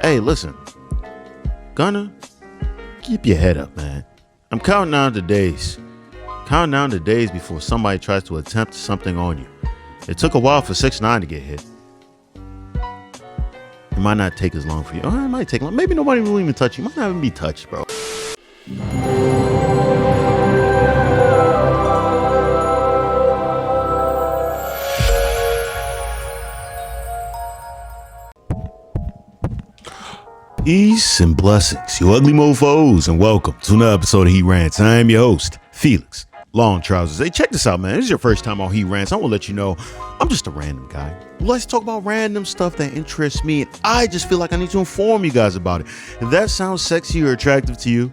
Hey, listen, Gunna, keep your head up, man. I'm counting down the days. Counting down the days before somebody tries to attempt something on you. It took a while for 6ix9ine to get hit. It might not take as long for you. Oh, it might take long. Maybe nobody will even touch you. Might not even be touched, bro. Peace and blessings, you ugly mofos, and welcome to another episode of He Rants. I am your host, Felix Long Trousers. Hey, check this out, man. This is your first time on He Rants. I want to let you know I'm just a random guy who likes to talk about random stuff that interests me, and I just feel like I need to inform you guys about it. If that sounds sexy or attractive to you,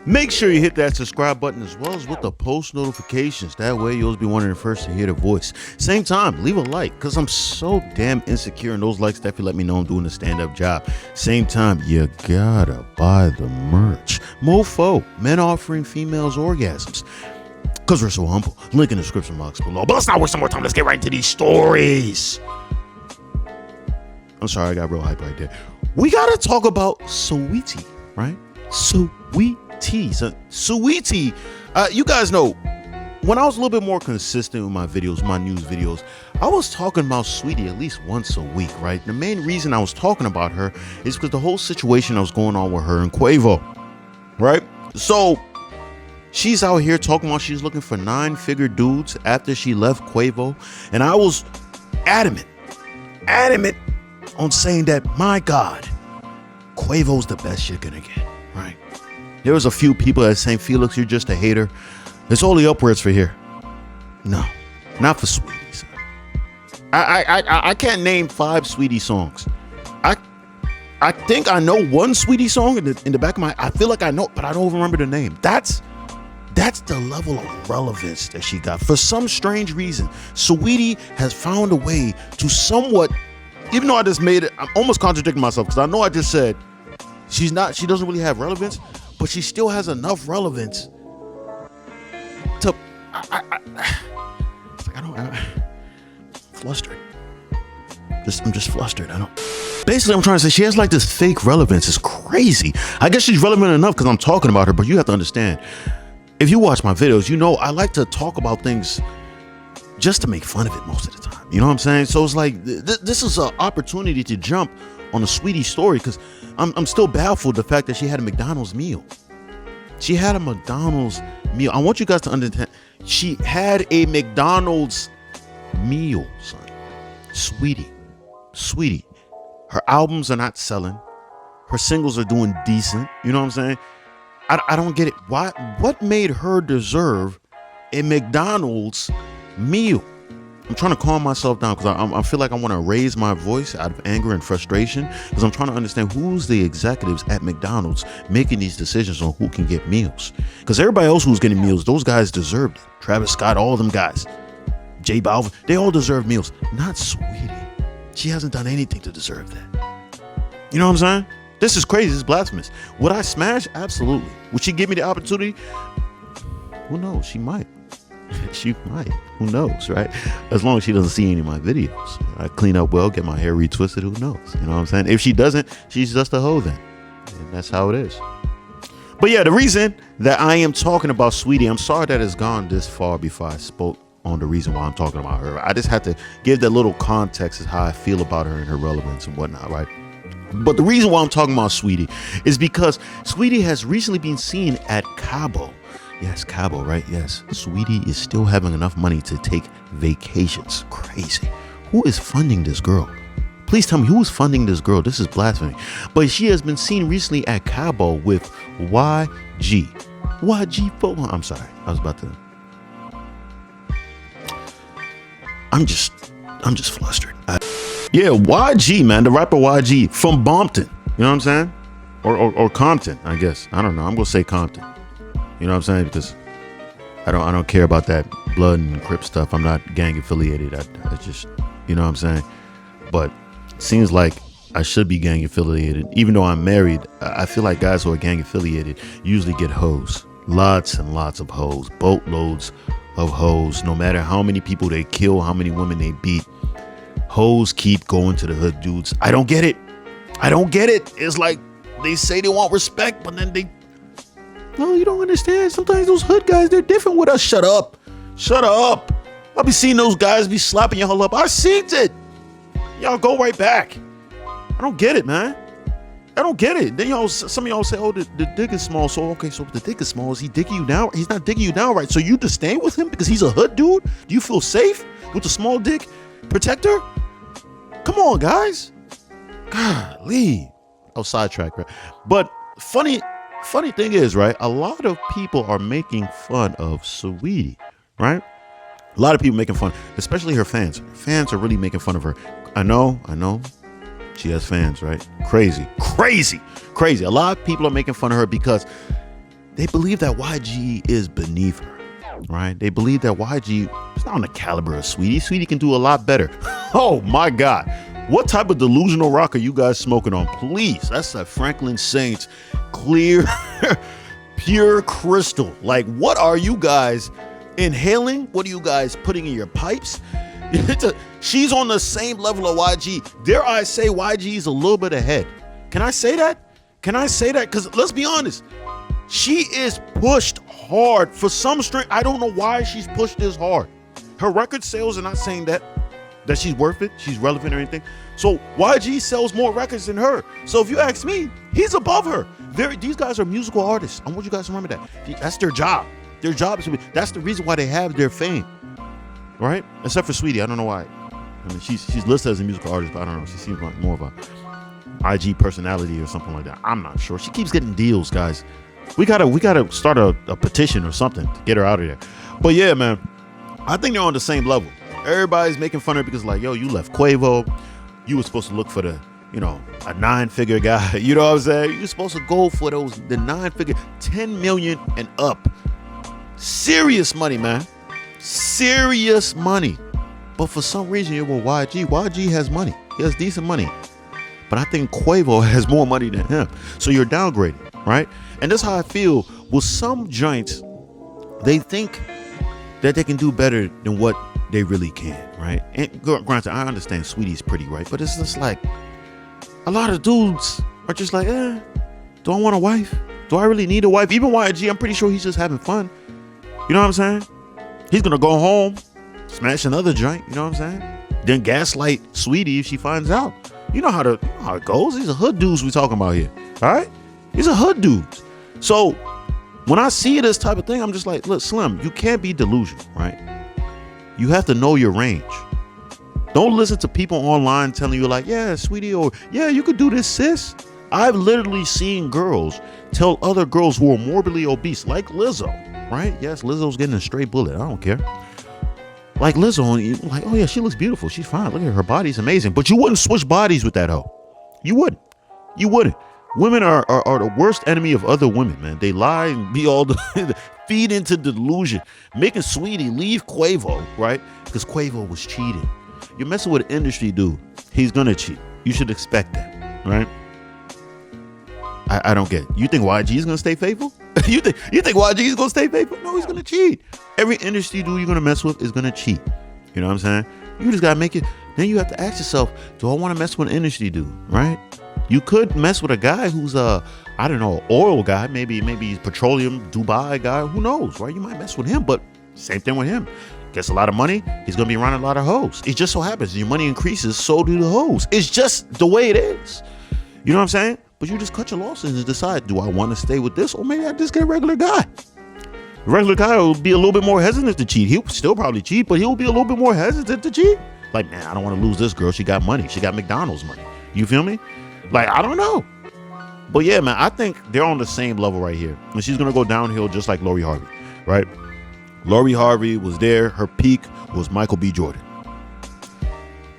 make sure you hit that subscribe button as well as with the post notifications. That way you'll be one of the first to hear the voice. Same time, leave a like, because I'm so damn insecure, and those likes definitely let me know I'm doing a stand-up job. Same time, you gotta buy the merch. Mofo, men offering females orgasms. Because we're so humble. Link in the description box below. But let's not waste some more time. Let's get right into these stories. I'm sorry, I got real hype right there. We gotta talk about Saweetie, right? Saweetie. Saweetie, you guys know, when I was a little bit more consistent with my videos, my news videos, I was talking about Saweetie at least once a week, right? The main reason I was talking about her is because the whole situation that was going on with her and Quavo, right? So she's out here talking about she's looking for 9-figure dudes after she left Quavo, and I was adamant on saying that, my God, Quavo's the best you're gonna get, right? There was a few people that saying, Felix, you're just a hater. It's only upwards for here. No, not for Saweetie, son. I can't name 5 Saweetie songs. I think I know one Saweetie song in the back of my, I feel like I know, but I don't remember the name. That's the level of relevance that she got. For some strange reason, Saweetie has found a way to somewhat, even though I just made it, I'm almost contradicting myself because I know I just said she doesn't really have relevance, but she still has enough relevance to, flustered. I'm just flustered. Basically, I'm trying to say she has like this fake relevance. It's crazy. I guess she's relevant enough because I'm talking about her, but you have to understand, if you watch my videos, you know I like to talk about things just to make fun of it most of the time. You know what I'm saying? So it's like, this is an opportunity to jump on a Saweetie story because I'm still baffled the fact that she had a McDonald's meal. She had a McDonald's meal. I want you guys to understand. She had a McDonald's meal, son. Saweetie. Her albums are not selling. Her singles are doing decent. You know what I'm saying? I don't get it. Why? What made her deserve a McDonald's meal? I'm trying to calm myself down because I feel like I want to raise my voice out of anger and frustration because I'm trying to understand who's the executives at McDonald's making these decisions on who can get meals. Because everybody else who's getting meals, those guys deserved it. Travis Scott, all of them guys. J Balvin, they all deserve meals. Not Saweetie. She hasn't done anything to deserve that. You know what I'm saying? This is crazy. This is blasphemous. Would I smash? Absolutely. Would she give me the opportunity? Who knows? She might. She might. Who knows, right? As long as she doesn't see any of my videos. I clean up well, get my hair retwisted, who knows? You know what I'm saying? If she doesn't, she's just a hoe then. And that's how it is. But yeah, the reason that I am talking about Saweetie, I'm sorry that it's gone this far before I spoke on the reason why I'm talking about her. I just had to give that little context as how I feel about her and her relevance and whatnot, right? But the reason why I'm talking about Saweetie is because Saweetie has recently been seen at Cabo. Yes, Cabo, right? Yes. Saweetie is still having enough money to take vacations. Crazy. Who is funding this girl? Please tell me who is funding this girl. This is blasphemy. But she has been seen recently at Cabo with YG. YG. I'm sorry. I was about to. I'm just flustered. Yeah, YG, man. The rapper YG from Bompton. You know what I'm saying? Or Compton, I guess. I don't know. I'm going to say Compton. You know what I'm saying? Because I don't care about that blood and Crip stuff. I'm not gang affiliated. I just, you know what I'm saying? But it seems like I should be gang affiliated. Even though I'm married, I feel like guys who are gang affiliated usually get hoes. Lots and lots of hoes. Boatloads of hoes. No matter how many people they kill, how many women they beat, hoes keep going to the hood dudes. I don't get it. I don't get it. It's like they say they want respect, but then they... No, you don't understand. Sometimes those hood guys, they're different with us. Shut up. Shut up. I be seeing those guys be slapping y'all up. I seen it. Y'all go right back. I don't get it, man. I don't get it. Then y'all, some of y'all say, oh, the dick is small. So, okay, so if the dick is small, is he digging you down? He's not digging you down, right? So you just staying with him because he's a hood dude? Do you feel safe with the small dick protector? Come on, guys. Golly. I was sidetracked, right? But funny thing is, right? A lot of people are making fun of Saweetie, right? A lot of people making fun, especially her fans. Fans are really making fun of her. I know. She has fans, right? Crazy. A lot of people are making fun of her because they believe that YG is beneath her, right? They believe that YG is not on the caliber of Saweetie. Saweetie can do a lot better. Oh my God. What type of delusional rock are you guys smoking on? Please. That's that Franklin Saints clear, pure crystal. Like, what are you guys inhaling? What are you guys putting in your pipes? She's on the same level of YG. Dare I say YG is a little bit ahead? Can I say that? Because let's be honest, she is pushed hard for some strength. I don't know why she's pushed this hard. Her record sales are not saying that she's worth it, she's relevant or anything. So YG sells more records than her. So if you ask me, he's above her. These guys are musical artists. I want you guys to remember that. That's their job. Their job is that's the reason why they have their fame. Right? Except for Saweetie. I don't know why. I mean, she's listed as a musical artist, but I don't know. She seems like more of a IG personality or something like that. I'm not sure. She keeps getting deals, guys. We gotta start a petition or something to get her out of there. But yeah, man, I think they're on the same level. Everybody's making fun of her because, like, yo, you left Quavo. You were supposed to look for the, a 9-figure guy. You know what I'm saying? You're supposed to go for the 9-figure, 10 million and up. Serious money, man. Serious money. But for some reason you're with YG. YG has money. He has decent money. But I think Quavo has more money than him. So you're downgrading, right? And that's how I feel with some joints. They think that they can do better than what they really can, right? And granted, I understand Saweetie's pretty, right? But it's just like a lot of dudes are just like, do I want a wife? Do I really need a wife? Even YG, I'm pretty sure he's just having fun. You know what I'm saying? He's gonna go home, smash another joint, you know what I'm saying? Then gaslight Saweetie if she finds out. You know how it goes. These are hood dudes we talking about here. All right? These are hood dudes. So when I see this type of thing, I'm just like, look, Slim, you can't be delusional, right? You have to know your range. Don't listen to people online telling you like, yeah, Saweetie, or yeah, you could do this, sis. I've literally seen girls tell other girls who are morbidly obese, like Lizzo, right? Yes, Lizzo's getting a straight bullet. I don't care. Like Lizzo, like, oh yeah, she looks beautiful. She's fine. Look at her body's amazing. But you wouldn't switch bodies with that hoe. You wouldn't. You wouldn't. Women are the worst enemy of other women, man. They lie and be all the feed into delusion, making Saweetie leave Quavo, right? Because Quavo was cheating. You're messing with an industry dude. He's gonna cheat. You should expect that, right? I don't get it. You think YG is gonna stay faithful? you think YG is gonna stay faithful? No, he's gonna cheat. Every industry dude you're gonna mess with is gonna cheat. You know what I'm saying? You just gotta make it. Then you have to ask yourself, do I want to mess with an industry dude? Right? You could mess with a guy who's I don't know, oil guy. Maybe he's petroleum Dubai guy. Who knows? Right? You might mess with him, but same thing with him. Gets a lot of money. He's gonna be around a lot of hoes. It just so happens your money increases, so do the hoes. It's just the way it is. You know what I'm saying? But you just cut your losses and decide, do I want to stay with this, or maybe I just get a regular guy? A regular guy will be a little bit more hesitant to cheat. He'll still probably cheat, but he'll be a little bit more hesitant to cheat. Like, man, I don't want to lose this girl. She got money. She got McDonald's money. You feel me? Like, I don't know. But yeah, man, I think they're on the same level right here. And she's going to go downhill just like Lori Harvey, right? Lori Harvey was there. Her peak was Michael B. Jordan.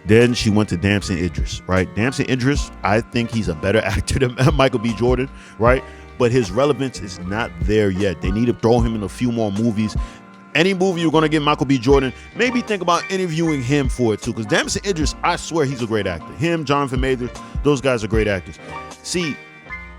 Then she went to Damson Idris, right? Damson Idris, I think he's a better actor than Michael B. Jordan, right? But his relevance is not there yet. They need to throw him in a few more movies. Any movie you're going to get Michael B. Jordan, maybe think about interviewing him for it too. Because Damson Idris, I swear he's a great actor. Him, Jonathan Majors, those guys are great actors. See,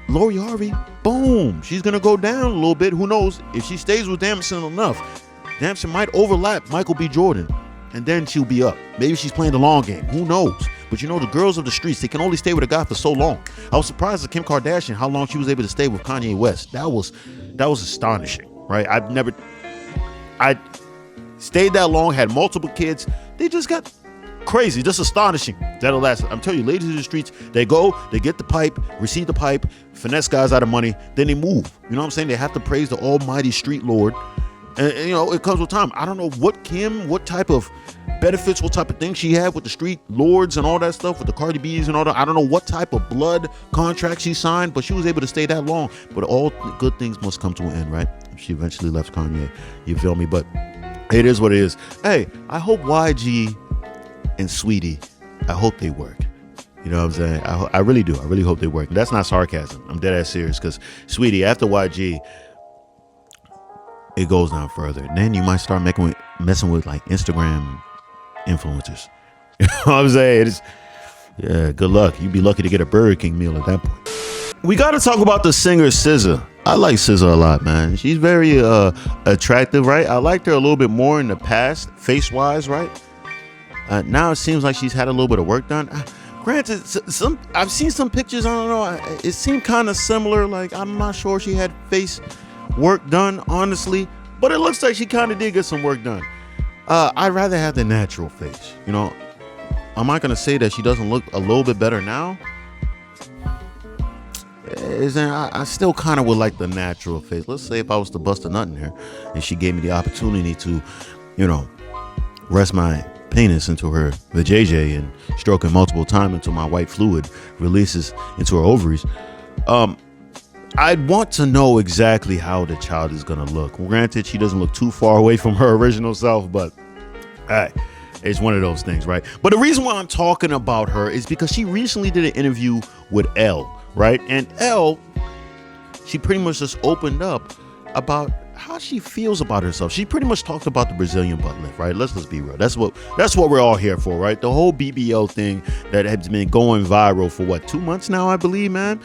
Lori Harvey, boom, she's going to go down a little bit. Who knows? If she stays with Damson enough, Damson might overlap Michael B. Jordan. And then she'll be up. Maybe she's playing the long game. Who knows? But you know, the girls of the streets, they can only stay with a guy for so long. I was surprised at Kim Kardashian how long she was able to stay with Kanye West. That was astonishing, right? I stayed that long, had multiple kids. They just got crazy, just astonishing. That'll last. I'm telling you, ladies of the streets, they go, they get the pipe, receive the pipe, finesse guys out of money, then they move. You know what I'm saying? They have to praise the almighty street lord. And you know, it comes with time. I don't know what type of benefits, what type of things she had with the street lords and all that stuff, with the Cardi B's and all that. I don't know what type of blood contract she signed, but she was able to stay that long. But all good things must come to an end, right? She eventually left Kanye. You feel me? But it is what it is. Hey, I hope YG and Saweetie, I hope they work. You know what I'm saying? I really do. I really hope they work. And that's not sarcasm. I'm dead ass serious, because Saweetie, after YG, it goes down further. And then you might start messing with like Instagram influencers. You know what I'm saying? Yeah, good luck. You'd be lucky to get a Burger King meal at that point. We got to talk about the singer SZA. I like SZA a lot, man. She's very attractive, right? I liked her a little bit more in the past, face-wise, right? Now it seems like she's had a little bit of work done. Granted, I've seen some pictures. I don't know. It seemed kind of similar. Like, I'm not sure she had face work done, honestly, but it looks like she kind of did get some work done. I'd rather have the natural face. You know, am I gonna say that she doesn't look a little bit better now? I still kind of would like the natural face. Let's say if I was to bust a nut in her and she gave me the opportunity to, you know, rest my penis into her vajayjay and stroke it multiple times until my white fluid releases into her ovaries. I'd want to know exactly how the child is going to look. Granted, she doesn't look too far away from her original self, but it's one of those things, right? But the reason why I'm talking about her is because she recently did an interview with Elle, right? And Elle, she pretty much just opened up about how she feels about herself. She pretty much talked about the Brazilian butt lift, right? Let's be real. That's what we're all here for, right? The whole BBL thing that has been going viral for what, 2 months now, I believe, man.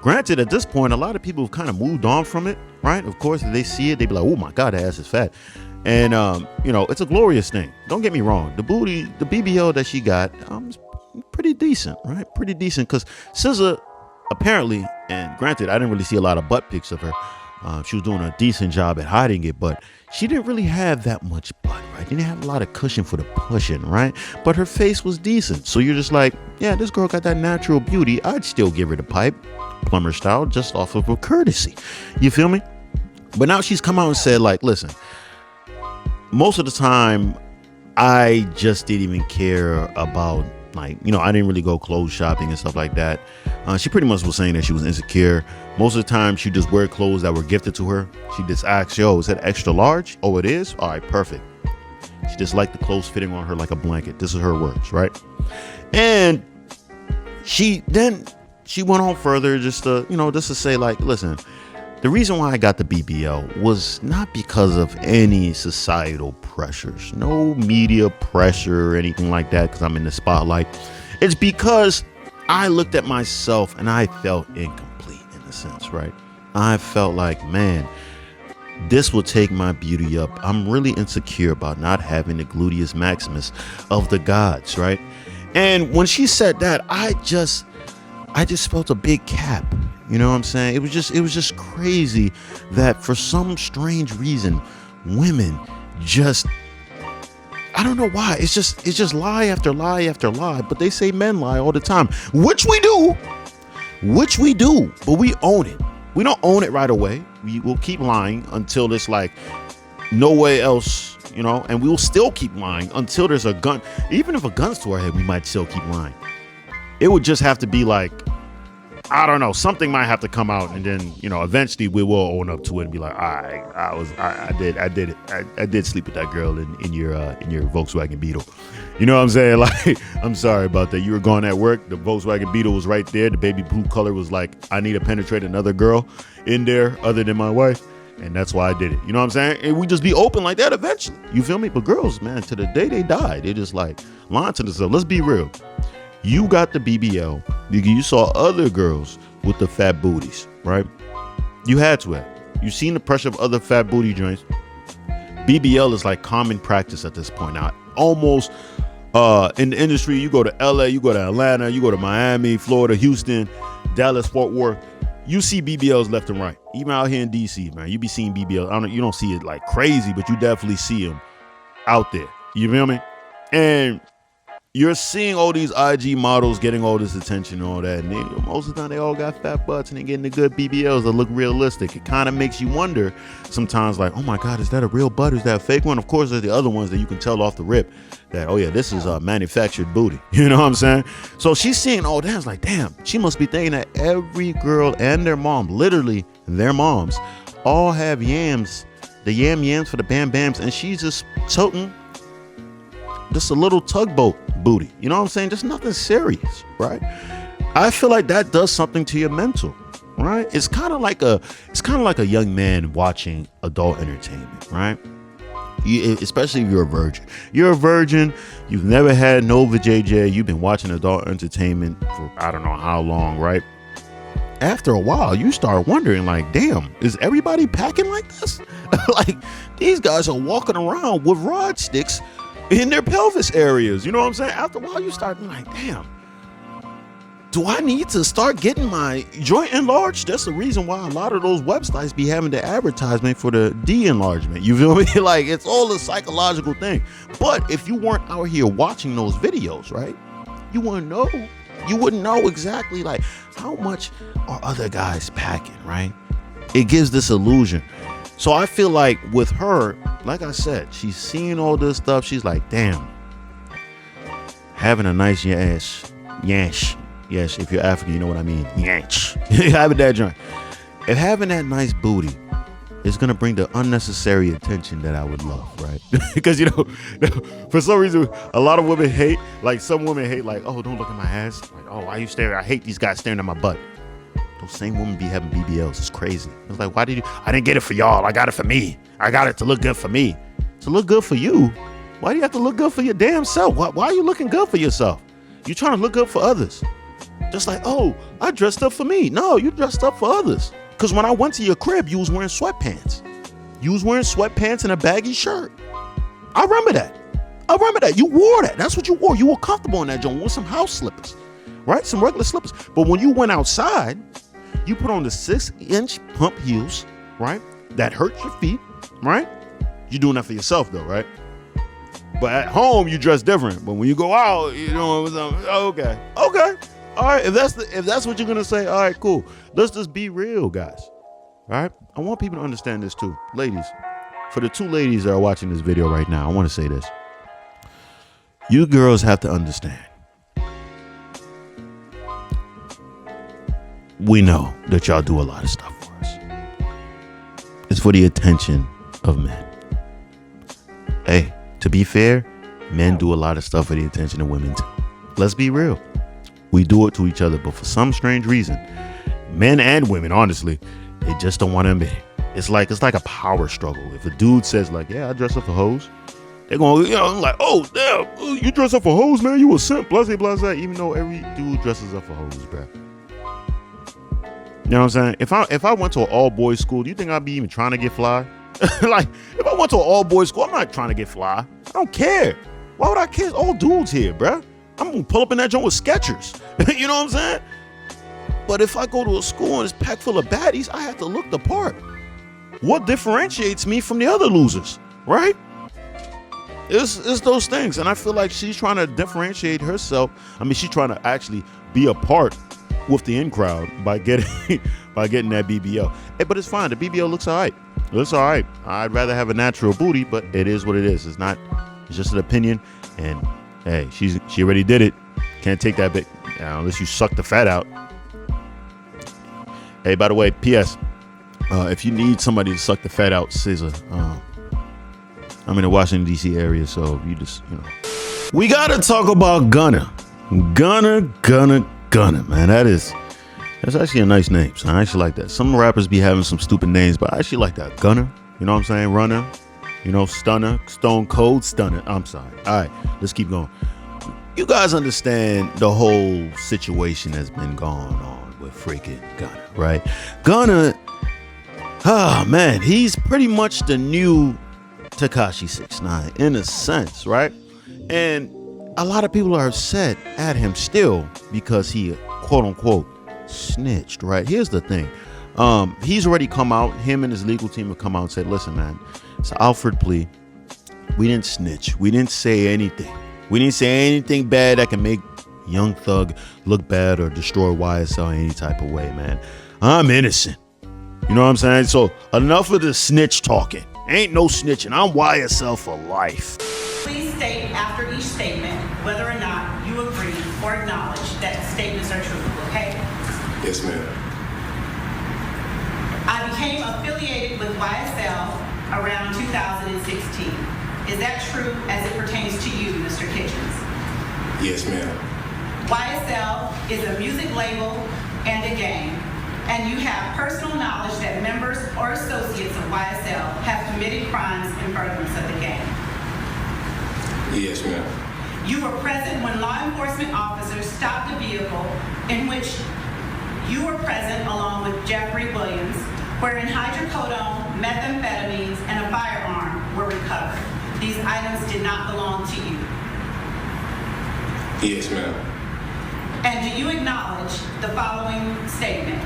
Granted, at this point, a lot of people have kind of moved on from it, right? Of course, if they see it, they be like, oh my God, that ass is fat. And you know, it's a glorious thing. Don't get me wrong. The BBL that she got, is pretty decent, right? Pretty decent, because SZA apparently, and granted, I didn't really see a lot of butt pics of her. She was doing a decent job at hiding it, but she didn't really have that much butt, right? Didn't have a lot of cushion for the pushing, right? But her face was decent. So you're just like, yeah, this girl got that natural beauty. I'd still give her the pipe, plumber style, just off of a courtesy. You feel me? But now she's come out and said, like, listen, most of the time, I just didn't even care about, like, you know, I didn't really go clothes shopping and stuff like that. She pretty much was saying that she was insecure. Most of the time, she just wear clothes that were gifted to her. She just asked, yo, is that extra large? Oh, it is? All right, perfect. She just liked the clothes fitting on her like a blanket. This is her words, right? And she went on further just to say, like, listen, the reason why I got the BBL was not because of any societal pressures, no media pressure or anything like that, because I'm in the spotlight. It's because I looked at myself and I felt incomplete in a sense, right? I felt like, man, this will take my beauty up. I'm really insecure about not having the gluteus maximus of the gods, right? And when she said that, I just felt a big cap. You know what I'm saying? It was just crazy that for some strange reason, women just, I don't know why. It's just lie after lie after lie. But they say men lie all the time, which we do, but we own it. We don't own it right away. We will keep lying until it's like no way else, you know, and we will still keep lying until there's a gun. Even if a gun's to our head, we might still keep lying. It would just have to be like, I don't know, something might have to come out, and then, you know, eventually we will own up to it and be like, I did it. I did sleep with that girl in your Volkswagen Beetle. You know what I'm saying? Like, I'm sorry about that. You were gone at work. The Volkswagen Beetle was right there. The baby blue color was like, I need to penetrate another girl in there other than my wife. And that's why I did it. You know what I'm saying? And we just be open like that eventually. You feel me? But girls, man, to the day they die, they just like lying to themselves. Let's be real. You got the BBL. You saw other girls with the fat booties, right? You had to have. You've seen the pressure of other fat booty joints. BBL is like common practice at this point now. Almost In the industry, you go to LA, you go to Atlanta, you go to Miami, Florida, Houston, Dallas, Fort Worth. You see BBLs left and right. Even out here in DC, man, you be seeing BBLs. You don't see it like crazy, but you definitely see them out there. You feel me? And you're seeing all these IG models getting all this attention and all that. And most of the time, they all got fat butts and they're getting the good BBLs that look realistic. It kind of makes you wonder sometimes, like, oh my God, is that a real butt? Is that a fake one? Of course, there's the other ones that you can tell off the rip that, oh yeah, this is a manufactured booty. You know what I'm saying? So she's seeing all that. It's like, damn, she must be thinking that every girl and their mom, literally their moms, all have yams, the yams for the bam bams. And she's just toting just a little tugboat booty. You know what I'm saying? Just nothing serious, right? I feel like that does something to your mental, right? It's kind of like a young man watching adult entertainment, right? Especially if you're a virgin. You're a virgin, you've never had no vajayjay, you've been watching adult entertainment for I don't know how long, right? After a while, you start wondering, like, damn, is everybody packing like this? Like, these guys are walking around with rod sticks in their pelvis areas. You know what I'm saying? After a while, you start being like, damn, do I need to start getting my joint enlarged? That's the reason why a lot of those websites be having the advertisement for the de-enlargement. You feel me? Like, it's all a psychological thing. But if you weren't out here watching those videos, right, you wouldn't know. You wouldn't know exactly, like, how much are other guys packing, right? It gives this illusion. So I feel like with her, like I said, she's seeing all this stuff. She's like, damn, having a nice yansh. Yes, if you're African, you know what I mean. Yanch. Having that joint. If having that nice booty is going to bring the unnecessary attention that I would love, right? Because, you know, for some reason, a lot of women hate, like some women hate, like, oh, don't look at my ass. Like, oh, why you staring? I hate these guys staring at my butt. Those same women be having BBLs. It's crazy. It's like, why did you? I didn't get it for y'all. I got it for me. I got it to look good for me. To look good for you? Why do you have to look good for your damn self? Why are you looking good for yourself? You trying to look good for others. Just like, oh, I dressed up for me. No, you dressed up for others. Because when I went to your crib, you was wearing sweatpants. You was wearing sweatpants and a baggy shirt. I remember that. You wore that. That's what you wore. You were comfortable in that joint with some house slippers, right? Some regular slippers. But when you went outside, you put on the 6-inch pump heels, right? That hurts your feet, right? You're doing that for yourself though, right? But at home, you dress different. But when you go out, you know, okay. All right, if that's what you're gonna say, all right, cool. Let's just be real, guys. All right? I want people to understand this too. Ladies, for the two ladies that are watching this video right now, I want to say this. You girls have to understand. We know that y'all do a lot of stuff for us. It's for the attention of men. Hey, to be fair, men do a lot of stuff for the attention of women too. Let's be real. We do it to each other, but for some strange reason, men and women, honestly, they just don't want to admit it. It's like a power struggle. If a dude says like, yeah, I dress up for hoes, they're going, you know, like, oh, damn, you dress up for hoes, man, you a simp, blah, blah, blah, even though every dude dresses up for hoes, bro. You know what I'm saying? If I went to an all-boys school, do you think I'd be even trying to get fly? Like, if I went to an all-boys school, I'm not trying to get fly. I don't care. Why would I care? It's all dudes here, bro. I'm going to pull up in that joint with Skechers. You know what I'm saying? But if I go to a school and it's packed full of baddies, I have to look the part. What differentiates me from the other losers, right? It's those things. And I feel like she's trying to differentiate herself. I mean, she's trying to actually be a part with the in crowd by getting that BBL. Hey, but it's fine. The BBL looks all right. It looks all right. I'd rather have a natural booty, but it is what it is. It's just an opinion. And hey, she already did it. Can't take that bit unless you suck the fat out. Hey, by the way, P.S. If you need somebody to suck the fat out, scissor. I'm in the Washington, D.C. area, so you just, you know. We got to talk about Gunna. Gunna, man. That's actually a nice name. So I actually like that. Some rappers be having some stupid names, but I actually like that. Gunna, you know what I'm saying? Runner, you know, Stunner, Stone Cold Stunner. I'm sorry. All right, let's keep going. You guys understand the whole situation that's been going on with freaking Gunna, right? Gunna, oh man, he's pretty much the new Tekashi 6ix9ine in a sense, right? And a lot of people are upset at him still because he quote unquote snitched, right? Here's the thing. He's already come out, him and his legal team have come out and said, listen, man, it's an Alfred plea. We didn't snitch. We didn't say anything. We didn't say anything bad that can make Young Thug look bad or destroy YSL in any type of way, man. I'm innocent. You know what I'm saying? So enough of the snitch talking. Ain't no snitching. I'm YSL for life. Please state after each statement whether or not you agree or acknowledge that the statements are true, okay? Yes, ma'am. I became affiliated with YSL around 2016. Is that true as it pertains to you, Mr. Kitchens? Yes, ma'am. YSL is a music label and a gang, and you have personal knowledge that members or associates of YSL have committed crimes in furtherance of the gang. Yes, ma'am. You were present when law enforcement officers stopped a vehicle in which you were present along with Jeffrey Williams, wherein hydrocodone, methamphetamines, and a firearm were recovered. These items did not belong to you. Yes, ma'am. And do you acknowledge the following statement?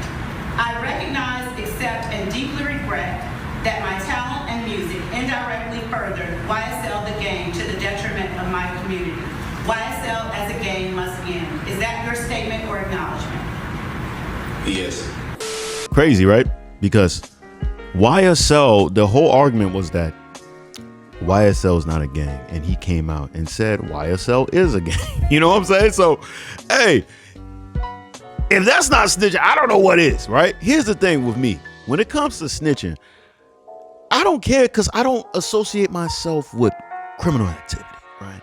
I recognize, accept, and deeply regret that my talent and music indirectly furthered YSL the gang to the detriment of my community. YSL as a gang must end. Is that your statement or acknowledgement? Yes. Crazy, right? Because YSL, the whole argument was that YSL is not a gang, and he came out and said YSL is a gang. You know what I'm saying? So, hey, if that's not snitching, I don't know what is, right? Here's the thing with me. When it comes to snitching, I don't care because I don't associate myself with criminal activity, right?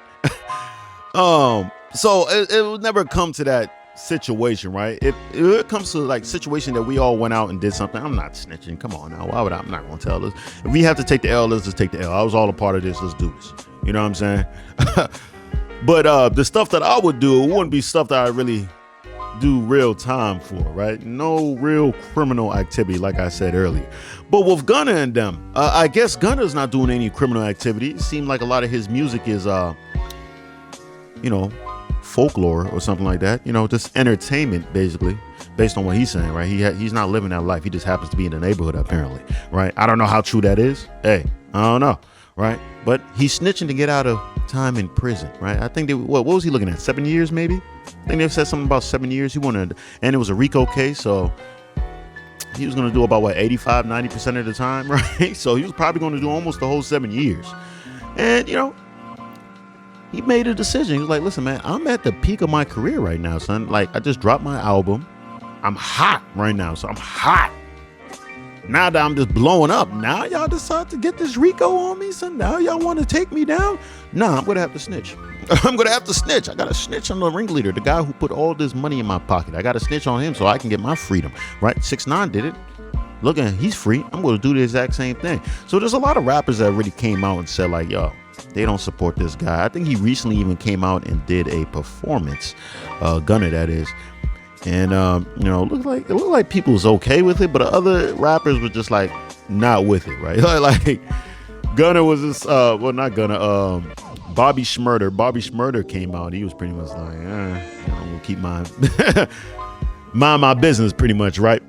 So it will never come to that situation, right? If it comes to like situation that we all went out and did something, I'm not snitching. Come on now. Why would I'm not gonna tell this? If we have to take the L, let's just take the L. I was all a part of this. Let's do this. You know what I'm saying? But the stuff that I would do, it wouldn't be stuff that I really do real time for, right? No real criminal activity, like I said earlier. But with Gunna and them, I guess Gunna's not doing any criminal activity. It seemed like a lot of his music is, folklore or something like that. Just entertainment, basically, based on what he's saying, right? He's not living that life. He just happens to be in the neighborhood, apparently, right? I don't know how true that is. Hey, I don't know, right? But he's snitching to get out of time in prison, right? I think what was he looking at? 7 years, maybe? I think they said something about 7 years. He wanted, and it was a RICO case, so he was going to do about 85, 90% of the time, right? So he was probably going to do almost the whole 7 years. And, he made a decision. He was like, listen, man, I'm at the peak of my career right now, son. Like, I just dropped my album. I'm hot right now, so I'm hot. Now that I'm just blowing up, now y'all decide to get this RICO on me, son. Now y'all want to take me down? Nah, I'm going to have to snitch. I'm going to have to snitch. I got to snitch on the ringleader, the guy who put all this money in my pocket. I got to snitch on him so I can get my freedom, right? 6ix9ine did it. Look at him. He's free. I'm going to do the exact same thing. So there's a lot of rappers that really came out and said, like, yo, they don't support this guy. I think he recently even came out and did a performance, Gunna that is. And, it looked like people was okay with it, but other rappers were just like not with it, right? Like Gunna was just, not Gunna, Bobby Shmurda. Bobby Shmurda came out. He was pretty much like, I'm gonna keep mind my business pretty much, right?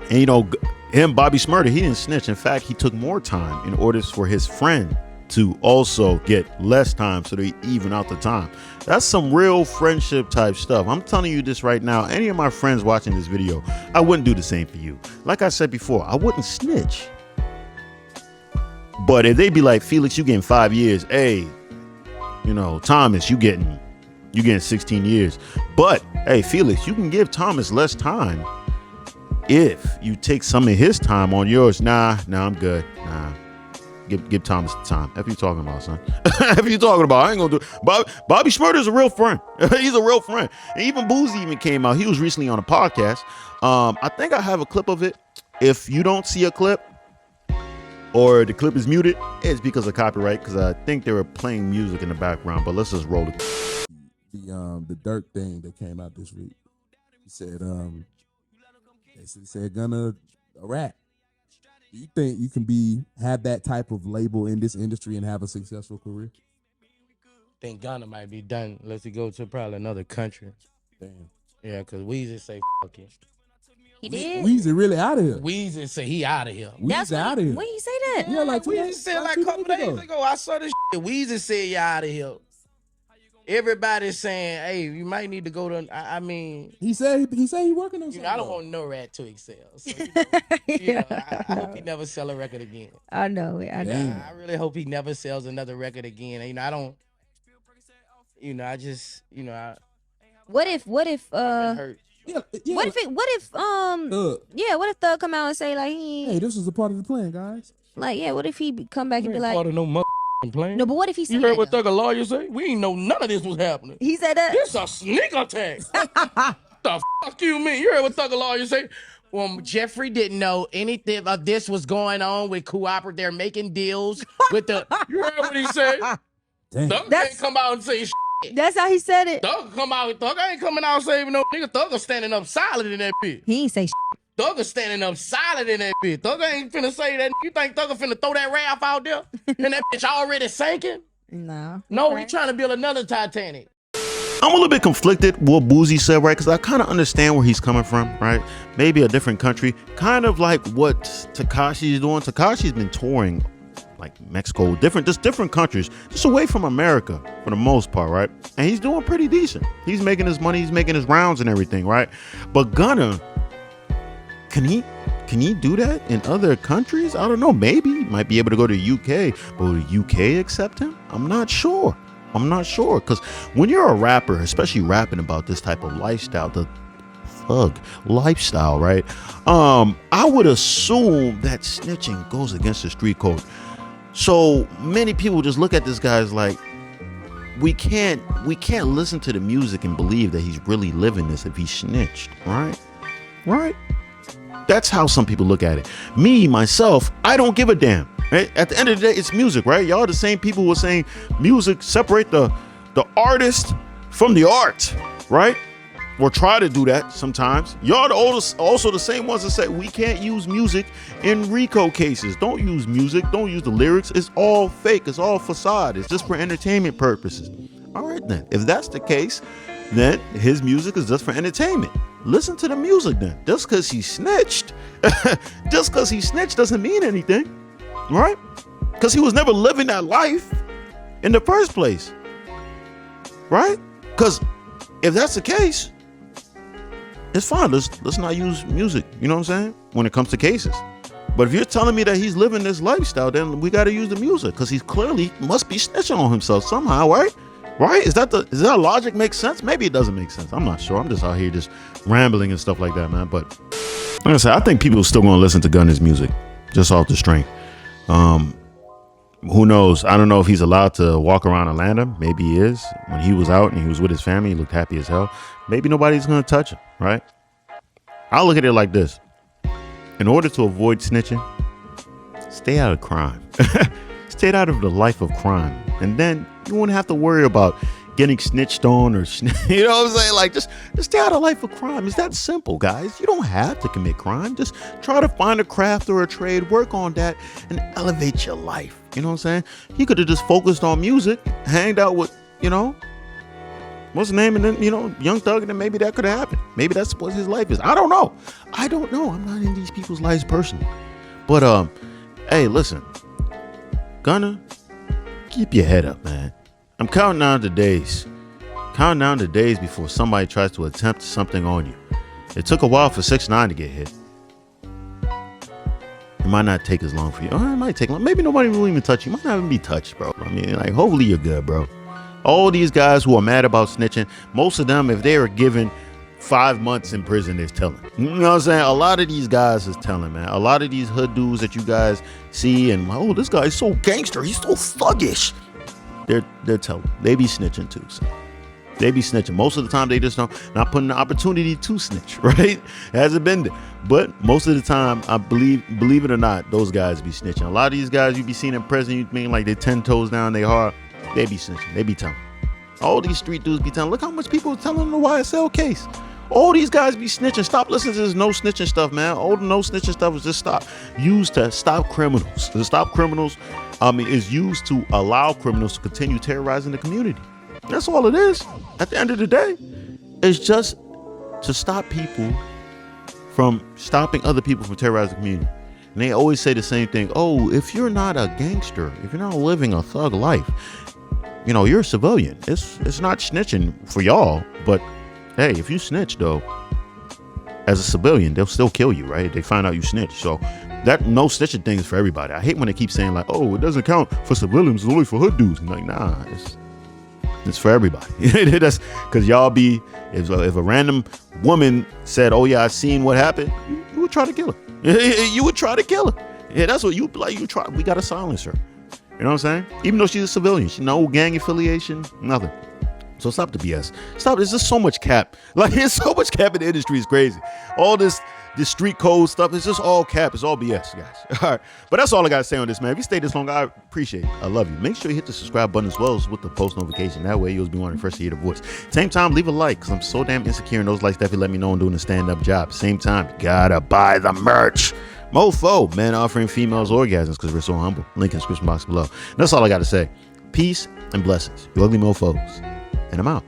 And, Bobby Shmurda, he didn't snitch. In fact, he took more time in order for his friend to also get less time so they even out the time. That's some real friendship type stuff. I'm telling you this right now. Any of my friends watching this video, I wouldn't do the same for you. Like I said before, I wouldn't snitch. But if they be like, Felix, you getting 5 years. Hey, Thomas, you getting 16 years. But hey, Felix, you can give Thomas less time if you take some of his time on yours. Nah, I'm good. Nah. Give Thomas the time. What you talking about, son? What you talking about? I ain't gonna do it. Bobby Shmurda's a real friend. He's a real friend. And even Boosie even came out. He was recently on a podcast. I think I have a clip of it. If you don't see a clip or the clip is muted, it's because of copyright, because I think they were playing music in the background. But let's just roll it. The Dirk thing that came out this week. He said basically said Gunna a rat. Do you think you can have that type of label in this industry and have a successful career? think Gunna might be done unless he go to probably another country. Damn. Yeah, because Weezy say fuck it. He did. Weezy really out of here. Weezy say he out of here. That's Weezy out of here. when he say that. Yeah, like 2 Weezy days, said like a 2 couple days ago. I saw this shit. Weezy said you out of here. Everybody's saying, hey, you might need to go to. I mean, He said he working on you something. know, I don't want no rat to excel. So, I hope he never sell a record again. I know it. I know. Damn. I really hope he never sells another record again. You know, I don't. You know, I just. You know, What if I've been hurt. Yeah. what if what if Thug come out and say like Hey, this was a part of the plan, guys. what if he come back and be like part of no plan. no, but what if he said You heard what that, Thug lawyer say? We ain't know none of this was happening. he said that? This a sneak attack. The fuck you mean? You heard what Thug lawyer say? Well, Jeffrey didn't know anything of this was going on with Cooperative. They're making deals with the. You heard what he said? Damn. Thug can't come out and say shit. That's how he said it. Thug come out. Thug ain't coming out saving no nigga. Thug is standing up solid in that bitch. He ain't say Thug is standing up solid in that bitch. Thug ain't finna say that. You think Thug finna throw that raft out there? And that bitch already sinking? no. No, he trying to build another Titanic. I'm a little bit conflicted what Boosie said, right? Because I kind of understand where he's coming from, right? Maybe a different country, kind of like what Tekashi's doing. Tekashi's been touring like Mexico, different countries, just away from America for the most part, right? And he's doing pretty decent. He's making his money, he's making his rounds and everything, right? But Gunna, can he do that in other countries? I don't know. Maybe he might be able to go to the UK, but will the UK accept him? I'm not sure. Because when you're a rapper, especially rapping about this type of lifestyle, the thug lifestyle, right? I would assume that snitching goes against the street code. So many people just look at this guy as like, we can't listen to the music and believe that he's really living this if he snitched, right? That's how some people look at it. Me, myself, I don't give a damn. Right? At the end of the day, it's music, right? Y'all the same people who are saying music separate the artist from the art, right? Or try to do that sometimes. Y'all also the same ones that say we can't use music in RICO cases. Don't use music. Don't use the lyrics. It's all fake. It's all facade. It's just for entertainment purposes. All right, then. If that's the case, then his music is just for entertainment. Listen to the music then. Just because he snitched doesn't mean anything. Right? Because he was never living that life in the first place. Right? Because if that's the case, it's fine. Let's not use music, you know what I'm saying? When it comes to cases. But if you're telling me that he's living this lifestyle, then we got to use the music because he's clearly must be snitching on himself somehow, right? Right? Is that logic make sense? Maybe it doesn't make sense. I'm not sure. I'm just out here just rambling and stuff like that, man. But like I said, I think people are still going to listen to Gunna's music just off the strength. Who knows? I don't know if he's allowed to walk around Atlanta. Maybe he is. When he was out and he was with his family, he looked happy as hell. Maybe nobody's going to touch him, right? I'll look at it like this. In order to avoid snitching, stay out of crime. Stay out of the life of crime. And then you won't have to worry about getting snitched on or, you know what I'm saying? Like, just stay out of life of crime. It's that simple, guys. You don't have to commit crime. Just try to find a craft or a trade, work on that, and elevate your life. You know what I'm saying? He could have just focused on music, hanged out with, what's the name? And then, Young Thug, and then maybe that could have happened. Maybe that's what his life is. I don't know. I'm not in these people's lives personally. But, hey, listen. Gunna, keep your head up, man. I'm counting down the days. Before somebody tries to attempt something on you. It took a while for 6ix9ine to get hit. It might not take as long for you. It might take long. Maybe nobody will even touch you. You might not even be touched, bro. I mean, like, hopefully you're good, bro. All these guys who are mad about snitching, most of them, if they are given 5 months in prison, they're telling. You know what I'm saying? A lot of these guys is telling, man. A lot of these hood dudes that you guys see and, oh, this guy is so gangster. He's so thuggish. They're telling. They be snitching too. So they be snitching. Most of the time, they just not putting the opportunity to snitch, right? It hasn't been there. But most of the time, I believe it or not, those guys be snitching. A lot of these guys you be seeing in prison, you mean like they 10 toes down, they hard. They be snitching. They be telling. All these street dudes be telling. Look how much people are telling the YSL case. All these guys be snitching. Stop listening to this no snitching stuff, man. All the no snitching stuff is just used to stop criminals. To stop criminals is used to allow criminals to continue terrorizing the community. That's all it is. At the end of the day, it's just to stop people from stopping other people from terrorizing the community. And they always say the same thing. Oh, if you're not a gangster, if you're not living a thug life, you're a civilian. It's not snitching for y'all. But hey, if you snitch though, as a civilian, they'll still kill you, right? If they find out you snitch. So that no snitching thing is for everybody. I hate when they keep saying like, oh, it doesn't count for civilians, it's only for hood dudes. I'm like, nah, it's for everybody. That's because y'all be, if a random woman said, oh yeah, I seen what happened, you would try to kill her. You would try to kill her. Yeah, that's what you like. You try. We gotta silence her. You know what I'm saying? Even though she's a civilian, she no gang affiliation, nothing. So stop the BS. Stop. There's just so much cap. Like, there's so much cap in the industry. It's crazy. All this street code stuff, it's just all cap. It's all BS, guys. All right. But that's all I got to say on this, man. If you stayed this long, I appreciate it. I love you. Make sure you hit the subscribe button as well as with the post notification. That way you'll be one of the first to hear the voice. Same time, leave a like because I'm so damn insecure, and those likes definitely let me know I'm doing a stand-up job. Same time, gotta buy the merch. Mofo, men offering females orgasms because we're so humble. Link in the description box below. And that's all I got to say. Peace and blessings. You ugly mofos. And I'm out.